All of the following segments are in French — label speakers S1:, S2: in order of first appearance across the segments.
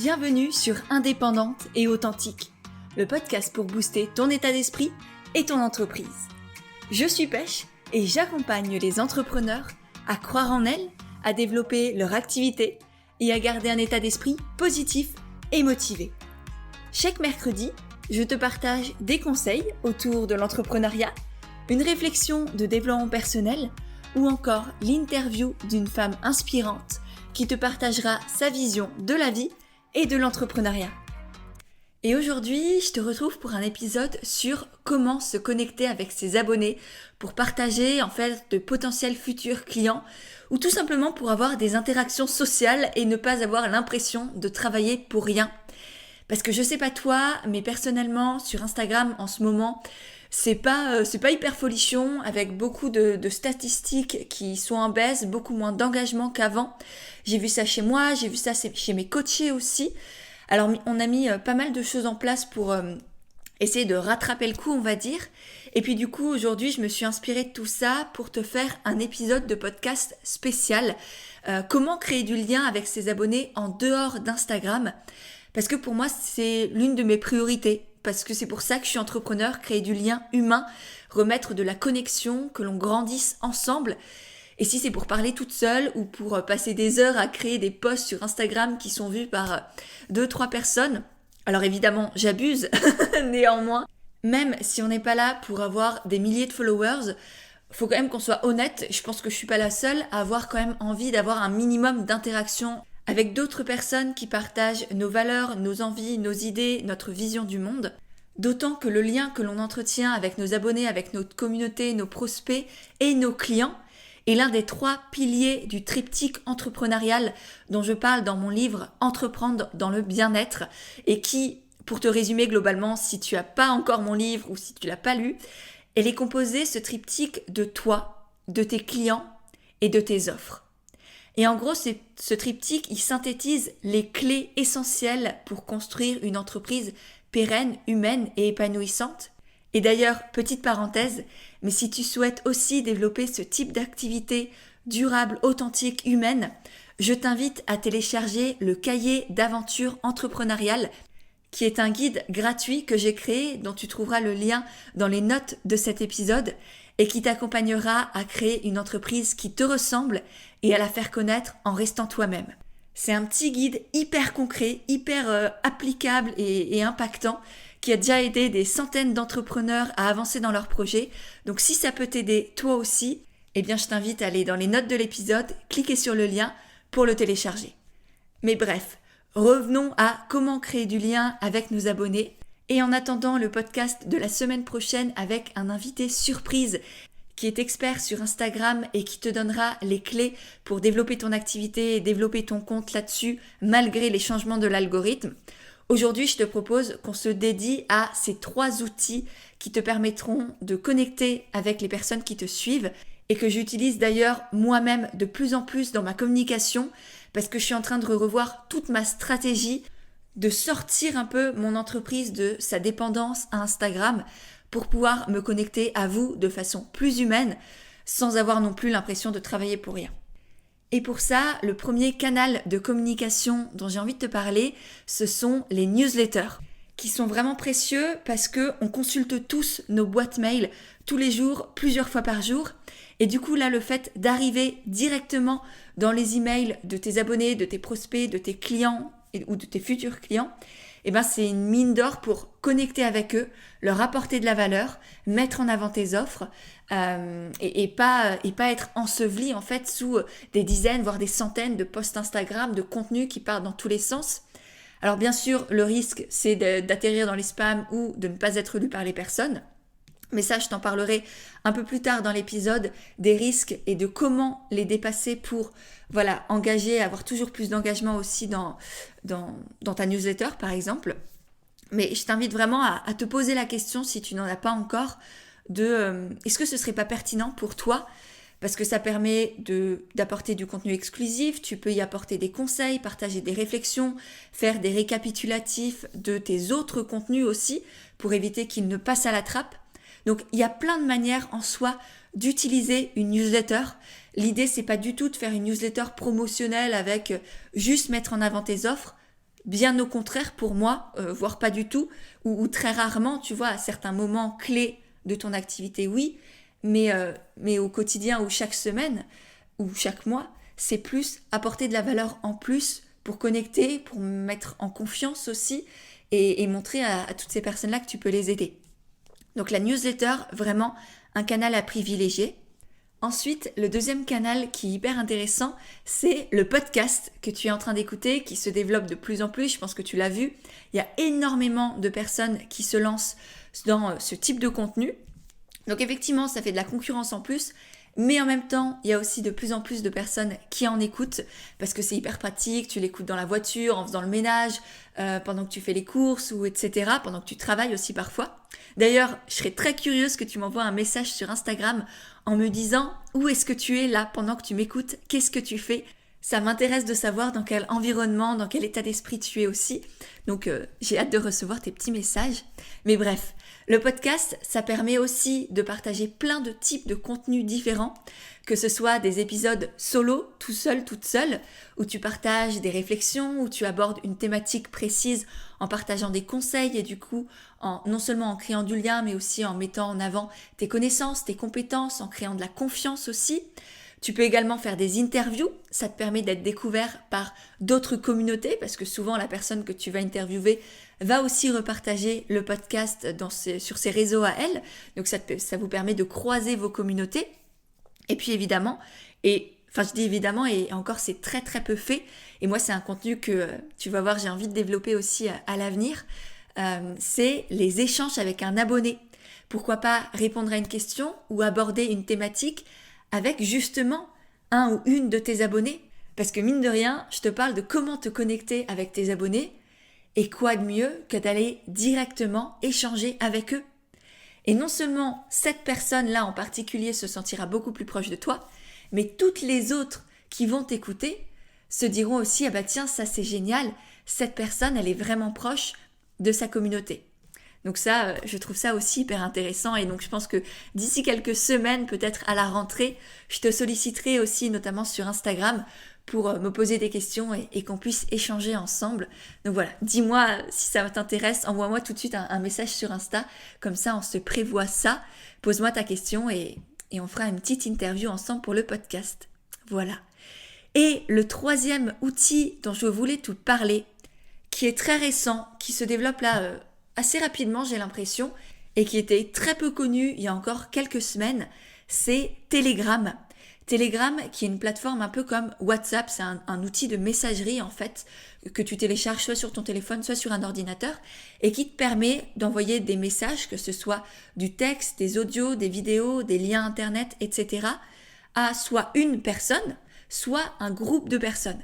S1: Bienvenue sur Indépendante et Authentique, le podcast pour booster ton état d'esprit et ton entreprise. Je suis Pêche et j'accompagne les entrepreneurs à croire en elles, à développer leur activité et à garder un état d'esprit positif et motivé. Chaque mercredi, je te partage des conseils autour de l'entrepreneuriat, une réflexion de développement personnel ou encore l'interview d'une femme inspirante qui te partagera sa vision de la vie et de l'entrepreneuriat. Et aujourd'hui, je te retrouve pour un épisode sur comment se connecter avec ses abonnés pour partager en fait de potentiels futurs clients ou tout simplement pour avoir des interactions sociales et ne pas avoir l'impression de travailler pour rien. Parce que je sais pas toi, mais personnellement sur Instagram en ce moment, c'est pas hyper folichon avec beaucoup de statistiques qui sont en baisse, beaucoup moins d'engagement qu'avant. J'ai vu ça chez moi, j'ai vu ça chez mes coachés aussi. Alors on a mis pas mal de choses en place pour essayer de rattraper le coup, on va dire. Et puis du coup aujourd'hui je me suis inspirée de tout ça pour te faire un épisode de podcast spécial. Comment créer du lien avec ses abonnés en dehors d'Instagram ? Parce que pour moi c'est l'une de mes priorités. Parce que c'est pour ça que je suis entrepreneur, créer du lien humain, remettre de la connexion, que l'on grandisse ensemble. Et si c'est pour parler toute seule ou pour passer des heures à créer des posts sur Instagram qui sont vus par 2-3 personnes, alors évidemment j'abuse, néanmoins, même si on n'est pas là pour avoir des milliers de followers, faut quand même qu'on soit honnête, je pense que je suis pas la seule à avoir quand même envie d'avoir un minimum d'interaction avec d'autres personnes qui partagent nos valeurs, nos envies, nos idées, notre vision du monde. D'autant que le lien que l'on entretient avec nos abonnés, avec notre communauté, nos prospects et nos clients est l'un des 3 piliers du triptyque entrepreneurial dont je parle dans mon livre « Entreprendre dans le bien-être » et qui, pour te résumer globalement, si tu n'as pas encore mon livre ou si tu ne l'as pas lu, elle est composée, ce triptyque, de toi, de tes clients et de tes offres. Et en gros, ce triptyque, il synthétise les clés essentielles pour construire une entreprise pérenne, humaine et épanouissante. Et d'ailleurs, petite parenthèse, mais si tu souhaites aussi développer ce type d'activité durable, authentique, humaine, je t'invite à télécharger le cahier d'aventure entrepreneuriale, qui est un guide gratuit que j'ai créé, dont tu trouveras le lien dans les notes de cet épisode, et qui t'accompagnera à créer une entreprise qui te ressemble et à la faire connaître en restant toi-même. C'est un petit guide hyper concret, hyper applicable et impactant qui a déjà aidé des centaines d'entrepreneurs à avancer dans leurs projets. Donc si ça peut t'aider toi aussi, eh bien je t'invite à aller dans les notes de l'épisode, cliquer sur le lien pour le télécharger. Mais bref, revenons à comment créer du lien avec nos abonnés. Et en attendant le podcast de la semaine prochaine avec un invité surprise qui est expert sur Instagram et qui te donnera les clés pour développer ton activité et développer ton compte là-dessus malgré les changements de l'algorithme. Aujourd'hui, je te propose qu'on se dédie à ces 3 outils qui te permettront de connecter avec les personnes qui te suivent et que j'utilise d'ailleurs moi-même de plus en plus dans ma communication parce que je suis en train de revoir toute ma stratégie de sortir un peu mon entreprise de sa dépendance à Instagram pour pouvoir me connecter à vous de façon plus humaine sans avoir non plus l'impression de travailler pour rien. Et pour ça, le premier canal de communication dont j'ai envie de te parler, ce sont les newsletters qui sont vraiment précieux parce qu'on consulte tous nos boîtes mail tous les jours, plusieurs fois par jour. Et du coup, là, le fait d'arriver directement dans les emails de tes abonnés, de tes prospects, de tes clients ou de tes futurs clients, eh ben c'est une mine d'or pour connecter avec eux, leur apporter de la valeur, mettre en avant tes offres et pas être enseveli en fait sous des dizaines voire des centaines de posts Instagram, de contenus qui partent dans tous les sens. Alors bien sûr, le risque c'est d'atterrir dans les spams ou de ne pas être lu par les personnes. Mais ça, je t'en parlerai un peu plus tard dans l'épisode des risques et de comment les dépasser pour engager, avoir toujours plus d'engagement aussi dans ta newsletter par exemple. Mais je t'invite vraiment à te poser la question si tu n'en as pas encore de est-ce que ce serait pas pertinent pour toi ? Parce que ça permet d'apporter du contenu exclusif, tu peux y apporter des conseils, partager des réflexions, faire des récapitulatifs de tes autres contenus aussi pour éviter qu'ils ne passent à la trappe. Donc, il y a plein de manières en soi d'utiliser une newsletter. L'idée, c'est pas du tout de faire une newsletter promotionnelle avec juste mettre en avant tes offres. Bien au contraire pour moi, voire pas du tout, ou très rarement, tu vois, à certains moments clés de ton activité, oui, mais au quotidien ou chaque semaine ou chaque mois, c'est plus apporter de la valeur en plus pour connecter, pour me mettre en confiance aussi et montrer à toutes ces personnes-là que tu peux les aider. Donc la newsletter, vraiment un canal à privilégier. Ensuite, le deuxième canal qui est hyper intéressant, c'est le podcast que tu es en train d'écouter, qui se développe de plus en plus, je pense que tu l'as vu. Il y a énormément de personnes qui se lancent dans ce type de contenu. Donc effectivement, ça fait de la concurrence en plus, mais en même temps, il y a aussi de plus en plus de personnes qui en écoutent parce que c'est hyper pratique, tu l'écoutes dans la voiture, en faisant le ménage, pendant que tu fais les courses ou etc., pendant que tu travailles aussi parfois. D'ailleurs, je serais très curieuse que tu m'envoies un message sur Instagram en me disant où est-ce que tu es là pendant que tu m'écoutes, qu'est-ce que tu fais. Ça m'intéresse de savoir dans quel environnement, dans quel état d'esprit tu es aussi. Donc j'ai hâte de recevoir tes petits messages. Mais bref, le podcast, ça permet aussi de partager plein de types de contenus différents, que ce soit des épisodes solo, tout seul, toute seule, où tu partages des réflexions, où tu abordes une thématique précise en partageant des conseils et du coup, non seulement en créant du lien, mais aussi en mettant en avant tes connaissances, tes compétences, en créant de la confiance aussi. Tu peux également faire des interviews, ça te permet d'être découvert par d'autres communautés parce que souvent la personne que tu vas interviewer va aussi repartager le podcast sur ses réseaux à elle. Donc ça vous permet de croiser vos communautés. Et puis évidemment, et encore c'est très très peu fait. Et moi c'est un contenu que tu vas voir, j'ai envie de développer aussi à l'avenir. C'est les échanges avec un abonné. Pourquoi pas répondre à une question ou aborder une thématique avec justement un ou une de tes abonnés. Parce que mine de rien, je te parle de comment te connecter avec tes abonnés et quoi de mieux que d'aller directement échanger avec eux. Et non seulement cette personne-là en particulier se sentira beaucoup plus proche de toi, mais toutes les autres qui vont t'écouter se diront aussi « Ah bah tiens, ça c'est génial, cette personne elle est vraiment proche de sa communauté ». Donc ça, je trouve ça aussi hyper intéressant et donc je pense que d'ici quelques semaines, peut-être à la rentrée, je te solliciterai aussi notamment sur Instagram pour me poser des questions et qu'on puisse échanger ensemble. Donc voilà, dis-moi si ça t'intéresse, envoie-moi tout de suite un message sur Insta, comme ça on se prévoit ça, pose-moi ta question et on fera une petite interview ensemble pour le podcast. Voilà. Et le troisième outil dont je voulais te parler, qui est très récent, qui se développe là assez rapidement j'ai l'impression, et qui était très peu connu il y a encore quelques semaines, c'est Telegram. Telegram qui est une plateforme un peu comme WhatsApp, c'est un outil de messagerie en fait, que tu télécharges soit sur ton téléphone, soit sur un ordinateur, et qui te permet d'envoyer des messages, que ce soit du texte, des audios, des vidéos, des liens internet, etc., à soit une personne, soit un groupe de personnes.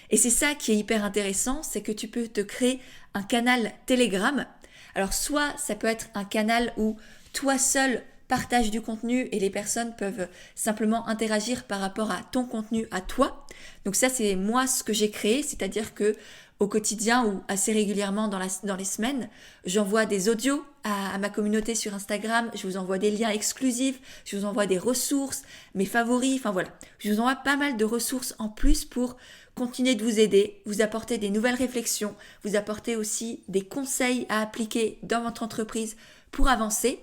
S1: Et c'est ça qui est hyper intéressant, c'est que tu peux te créer un canal Telegram. Alors soit ça peut être un canal où toi seul partages du contenu et les personnes peuvent simplement interagir par rapport à ton contenu à toi. Donc ça c'est moi ce que j'ai créé, c'est-à-dire que au quotidien ou assez régulièrement dans les semaines, j'envoie des audios à ma communauté sur Instagram, je vous envoie des liens exclusifs, je vous envoie des ressources, mes favoris, enfin voilà. Je vous envoie pas mal de ressources en plus pour continuer de vous aider, vous apporter des nouvelles réflexions, vous apporter aussi des conseils à appliquer dans votre entreprise pour avancer.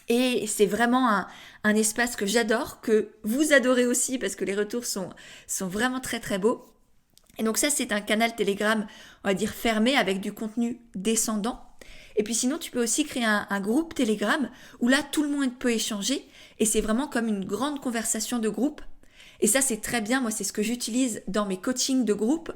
S1: Et c'est vraiment un espace que j'adore, que vous adorez aussi parce que les retours sont vraiment très très beaux. Et donc ça c'est un canal Telegram, on va dire fermé avec du contenu descendant. Et puis sinon tu peux aussi créer un groupe Telegram où là tout le monde peut échanger et c'est vraiment comme une grande conversation de groupe. Et ça c'est très bien, moi c'est ce que j'utilise dans mes coachings de groupe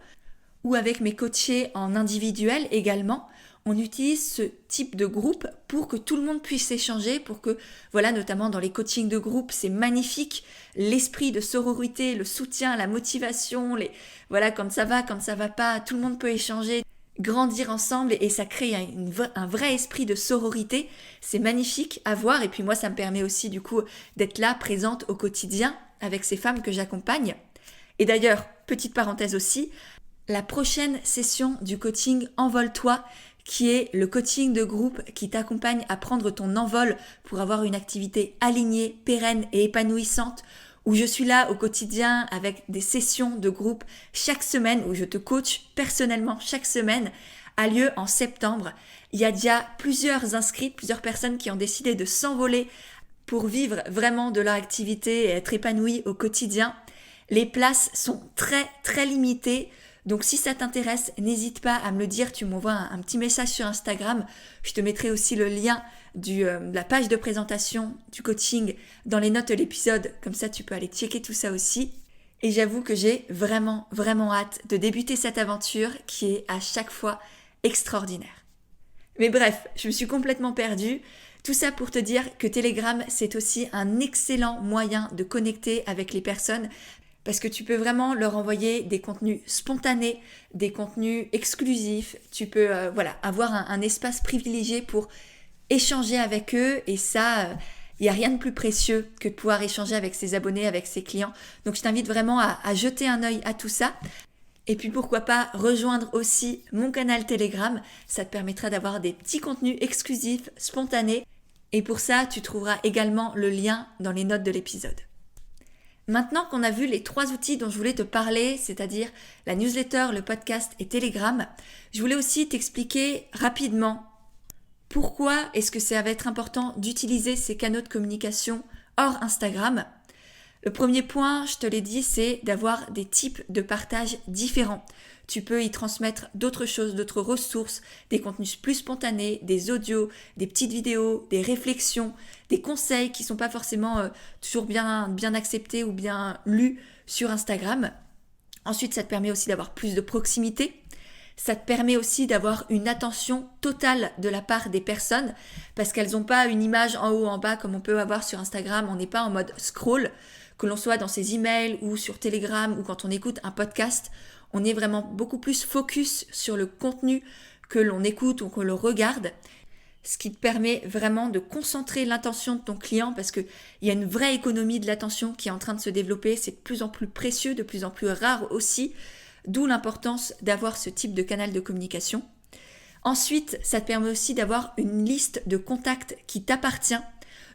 S1: ou avec mes coachés en individuel également. On utilise ce type de groupe pour que tout le monde puisse échanger, pour que, voilà, notamment dans les coachings de groupe, c'est magnifique, l'esprit de sororité, le soutien, la motivation, voilà, quand ça va pas, tout le monde peut échanger, grandir ensemble et ça crée un vrai esprit de sororité. C'est magnifique à voir et puis moi, ça me permet aussi du coup d'être là, présente au quotidien avec ces femmes que j'accompagne. Et d'ailleurs, petite parenthèse aussi, la prochaine session du coaching Envole-toi, qui est le coaching de groupe qui t'accompagne à prendre ton envol pour avoir une activité alignée, pérenne et épanouissante, où je suis là au quotidien avec des sessions de groupe chaque semaine, où je te coach personnellement chaque semaine, a lieu en septembre. Il y a déjà plusieurs inscrites, plusieurs personnes qui ont décidé de s'envoler pour vivre vraiment de leur activité et être épanouies au quotidien. Les places sont très très limitées, donc si ça t'intéresse, n'hésite pas à me le dire, tu m'envoies un petit message sur Instagram, je te mettrai aussi le lien de la page de présentation du coaching dans les notes de l'épisode, comme ça tu peux aller checker tout ça aussi. Et j'avoue que j'ai vraiment vraiment hâte de débuter cette aventure qui est à chaque fois extraordinaire. Mais bref, je me suis complètement perdue. Tout ça pour te dire que Telegram, c'est aussi un excellent moyen de connecter avec les personnes parce que tu peux vraiment leur envoyer des contenus spontanés, des contenus exclusifs. Tu peux avoir un espace privilégié pour échanger avec eux et ça, il n'y a rien de plus précieux que de pouvoir échanger avec ses abonnés, avec ses clients. Donc je t'invite vraiment à jeter un œil à tout ça. Et puis pourquoi pas rejoindre aussi mon canal Telegram, ça te permettra d'avoir des petits contenus exclusifs, spontanés. Et pour ça, tu trouveras également le lien dans les notes de l'épisode. Maintenant qu'on a vu les 3 outils dont je voulais te parler, c'est-à-dire la newsletter, le podcast et Telegram, je voulais aussi t'expliquer rapidement pourquoi est-ce que ça va être important d'utiliser ces canaux de communication hors Instagram. Le premier point, je te l'ai dit, c'est d'avoir des types de partage différents. Tu peux y transmettre d'autres choses, d'autres ressources, des contenus plus spontanés, des audios, des petites vidéos, des réflexions, des conseils qui ne sont pas forcément toujours bien acceptés ou bien lus sur Instagram. Ensuite, ça te permet aussi d'avoir plus de proximité. Ça te permet aussi d'avoir une attention totale de la part des personnes parce qu'elles n'ont pas une image en haut, en bas comme on peut avoir sur Instagram. On n'est pas en mode scroll, que l'on soit dans ses emails ou sur Telegram ou quand on écoute un podcast. On est vraiment beaucoup plus focus sur le contenu que l'on écoute ou que l'on regarde, ce qui te permet vraiment de concentrer l'attention de ton client parce qu'il y a une vraie économie de l'attention qui est en train de se développer. C'est de plus en plus précieux, de plus en plus rare aussi, d'où l'importance d'avoir ce type de canal de communication. Ensuite, ça te permet aussi d'avoir une liste de contacts qui t'appartient,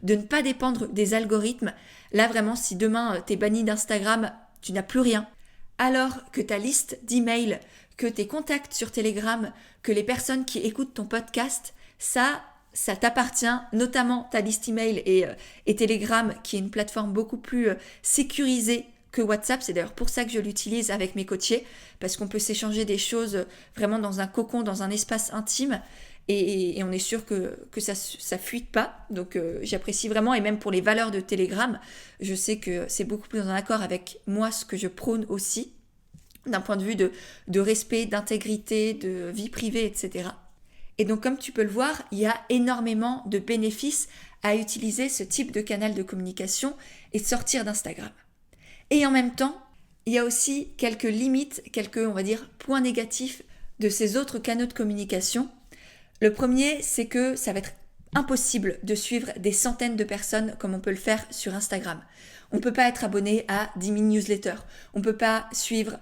S1: de ne pas dépendre des algorithmes. Là, vraiment, si demain, tu es banni d'Instagram, tu n'as plus rien. Alors que ta liste d'emails, que tes contacts sur Telegram, que les personnes qui écoutent ton podcast, ça t'appartient, notamment ta liste email et Telegram, qui est une plateforme beaucoup plus sécurisée que WhatsApp. C'est d'ailleurs pour ça que je l'utilise avec mes coachés, parce qu'on peut s'échanger des choses vraiment dans un cocon, dans un espace intime, et on est sûr que ça fuite pas. Donc j'apprécie vraiment, et même pour les valeurs de Telegram, je sais que c'est beaucoup plus en accord avec moi, ce que je prône aussi, d'un point de vue de respect, d'intégrité, de vie privée, etc. Et donc comme tu peux le voir, il y a énormément de bénéfices à utiliser ce type de canal de communication et de sortir d'Instagram. Et en même temps, il y a aussi quelques limites, quelques, on va dire, points négatifs de ces autres canaux de communication. Le premier, c'est que ça va être impossible de suivre des centaines de personnes comme on peut le faire sur Instagram. On ne peut pas être abonné à 10 000 newsletters. On ne peut pas suivre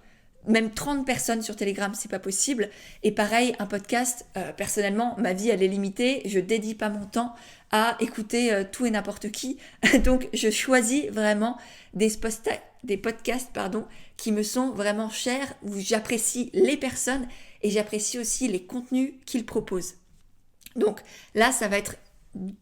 S1: même 30 personnes sur Telegram, c'est pas possible. Et pareil, un podcast, personnellement, ma vie, elle est limitée. Je dédie pas mon temps à écouter tout et n'importe qui. Donc, je choisis vraiment des podcasts qui me sont vraiment chers, où j'apprécie les personnes et j'apprécie aussi les contenus qu'ils proposent. Donc là, ça va être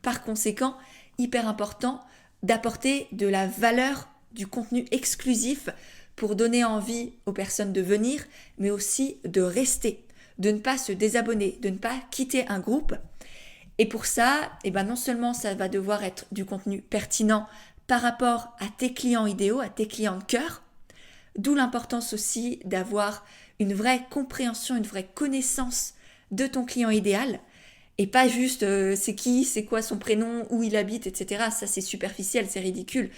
S1: par conséquent hyper important d'apporter de la valeur, du contenu exclusif pour donner envie aux personnes de venir, mais aussi de rester, de ne pas se désabonner, de ne pas quitter un groupe. Et pour ça, non seulement ça va devoir être du contenu pertinent par rapport à tes clients idéaux, à tes clients de cœur, d'où l'importance aussi d'avoir une vraie compréhension, une vraie connaissance de ton client idéal, et pas juste c'est qui, c'est quoi son prénom, où il habite, etc. Ça c'est superficiel, c'est ridicule.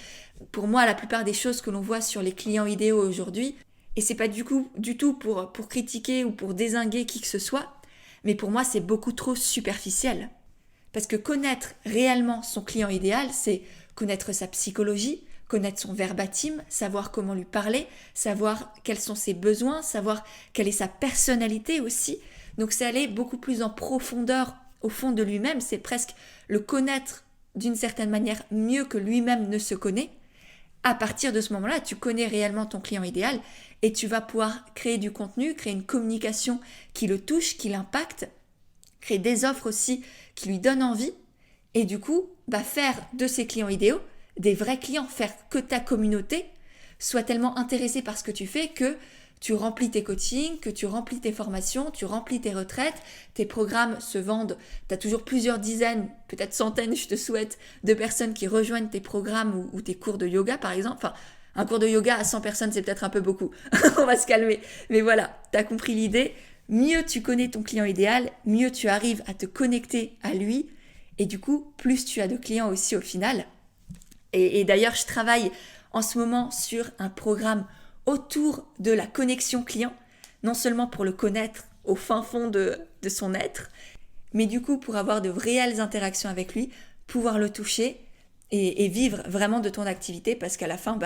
S1: Pour moi, la plupart des choses que l'on voit sur les clients idéaux aujourd'hui, et c'est pas du tout pour critiquer ou pour dézinguer qui que ce soit, mais pour moi c'est beaucoup trop superficiel. Parce que connaître réellement son client idéal, c'est connaître sa psychologie, connaître son verbatim, savoir comment lui parler, savoir quels sont ses besoins, savoir quelle est sa personnalité aussi. Donc c'est aller beaucoup plus en profondeur au fond de lui-même, c'est presque le connaître d'une certaine manière mieux que lui-même ne se connaît, à partir de ce moment-là, tu connais réellement ton client idéal et tu vas pouvoir créer du contenu, créer une communication qui le touche, qui l'impacte, créer des offres aussi qui lui donnent envie et du coup, faire de ces clients idéaux des vrais clients, faire que ta communauté soit tellement intéressée par ce que tu fais que tu remplis tes coachings, que tu remplis tes formations, tu remplis tes retraites, tes programmes se vendent, tu as toujours plusieurs dizaines, peut-être centaines, je te souhaite, de personnes qui rejoignent tes programmes ou tes cours de yoga par exemple. Enfin, un cours de yoga à 100 personnes, c'est peut-être un peu beaucoup. On va se calmer. Mais voilà, tu as compris l'idée. Mieux tu connais ton client idéal, mieux tu arrives à te connecter à lui. Et du coup, plus tu as de clients aussi au final. Et d'ailleurs, je travaille en ce moment sur un programme autour de la connexion client, non seulement pour le connaître au fin fond de son être, mais du coup pour avoir de réelles interactions avec lui, pouvoir le toucher et vivre vraiment de ton activité parce qu'à la fin,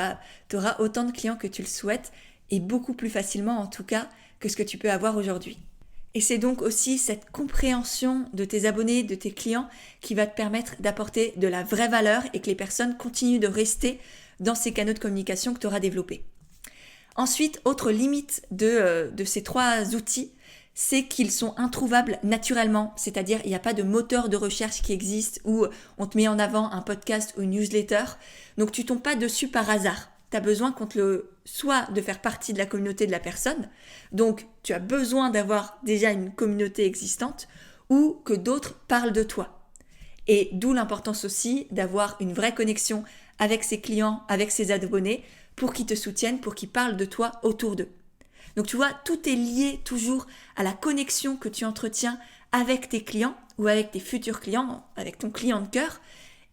S1: tu auras autant de clients que tu le souhaites et beaucoup plus facilement en tout cas que ce que tu peux avoir aujourd'hui. Et c'est donc aussi cette compréhension de tes abonnés, de tes clients qui va te permettre d'apporter de la vraie valeur et que les personnes continuent de rester dans ces canaux de communication que tu auras développés. Ensuite, autre limite de ces 3 outils, c'est qu'ils sont introuvables naturellement, c'est-à-dire il n'y a pas de moteur de recherche qui existe où on te met en avant un podcast ou une newsletter, donc tu tombes pas dessus par hasard. Tu as besoin soit de faire partie de la communauté de la personne, donc tu as besoin d'avoir déjà une communauté existante, ou que d'autres parlent de toi. Et d'où l'importance aussi d'avoir une vraie connexion avec ses clients, avec ses abonnés, pour qu'ils te soutiennent, pour qu'ils parlent de toi autour d'eux. Donc tu vois, tout est lié toujours à la connexion que tu entretiens avec tes clients ou avec tes futurs clients, avec ton client de cœur,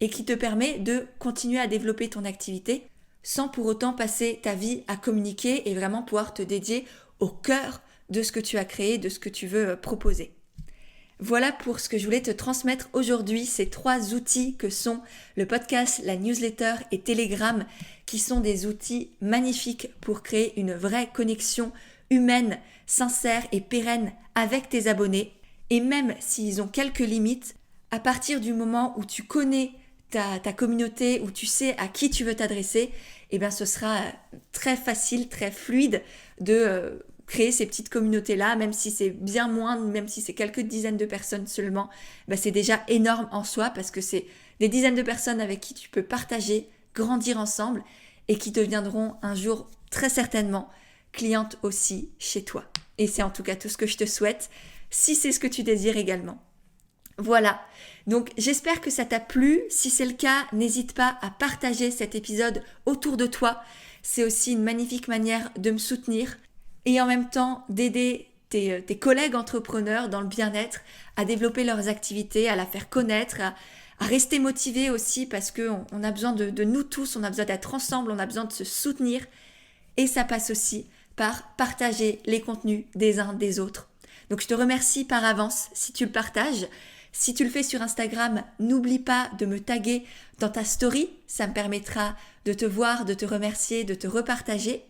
S1: et qui te permet de continuer à développer ton activité sans pour autant passer ta vie à communiquer et vraiment pouvoir te dédier au cœur de ce que tu as créé, de ce que tu veux proposer. Voilà pour ce que je voulais te transmettre aujourd'hui, ces 3 outils que sont le podcast, la newsletter et Telegram, qui sont des outils magnifiques pour créer une vraie connexion humaine, sincère et pérenne avec tes abonnés. Et même s'ils ont quelques limites, à partir du moment où tu connais ta communauté, où tu sais à qui tu veux t'adresser, ce sera très facile, très fluide de créer ces petites communautés-là, même si c'est bien moins, même si c'est quelques dizaines de personnes seulement, c'est déjà énorme en soi parce que c'est des dizaines de personnes avec qui tu peux partager, grandir ensemble et qui deviendront un jour très certainement clientes aussi chez toi. Et c'est en tout cas tout ce que je te souhaite, si c'est ce que tu désires également. Voilà, donc j'espère que ça t'a plu. Si c'est le cas, n'hésite pas à partager cet épisode autour de toi. C'est aussi une magnifique manière de me soutenir et en même temps d'aider tes collègues entrepreneurs dans le bien-être à développer leurs activités, à la faire connaître, à rester motivés aussi parce qu'on a besoin de nous tous, on a besoin d'être ensemble, on a besoin de se soutenir et ça passe aussi par partager les contenus des uns des autres. Donc je te remercie par avance si tu le partages. Si tu le fais sur Instagram, n'oublie pas de me taguer dans ta story, ça me permettra de te voir, de te remercier, de te repartager.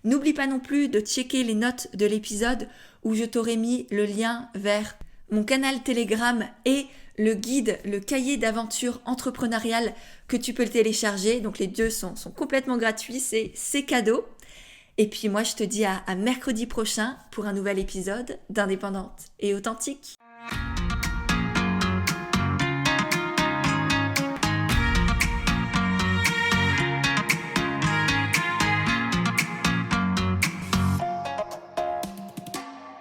S1: N'oublie pas non plus de checker les notes de l'épisode où je t'aurai mis le lien vers mon canal Telegram et le guide, le cahier d'aventure entrepreneuriale que tu peux le télécharger. Donc les 2 sont complètement gratuits, c'est cadeau. Et puis moi je te dis à mercredi prochain pour un nouvel épisode d'Indépendante et Authentique.